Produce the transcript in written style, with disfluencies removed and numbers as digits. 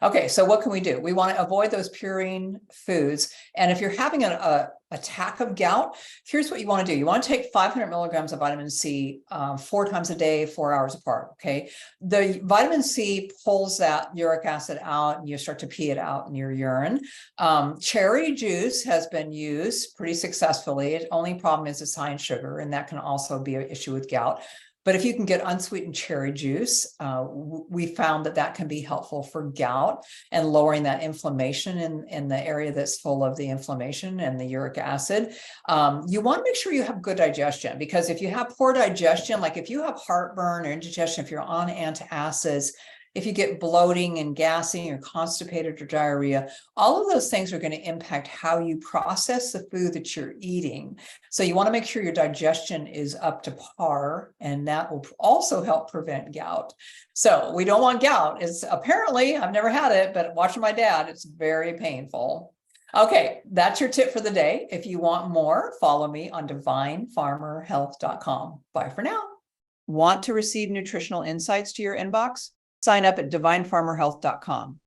Okay, so what can we do? We want to avoid those purine foods. And if you're having an attack of gout, here's what you want to do. You want to take 500 milligrams of vitamin C 4 times a day, 4 hours apart. Okay. The vitamin C pulls that uric acid out and you start to pee it out in your urine. Cherry juice has been used pretty successfully. The only problem is it's high in sugar, and that can also be an issue with gout. But if you can get unsweetened cherry juice, we found that that can be helpful for gout and lowering that inflammation in the area that's full of the inflammation and the uric acid. You want to make sure you have good digestion, because if you have poor digestion, like if you have heartburn or indigestion, if you're on antacids, if you get bloating and gassing or constipated or diarrhea, all of those things are going to impact how you process the food that you're eating. So you want to make sure your digestion is up to par, and that will also help prevent gout. So we don't want gout. It's apparently, I've never had it, but watching my dad, it's very painful. Okay, that's your tip for the day. If you want more, follow me on divinefarmerhealth.com. Bye for now. Want to receive nutritional insights to your inbox? Sign up at divinefarmerhealth.com.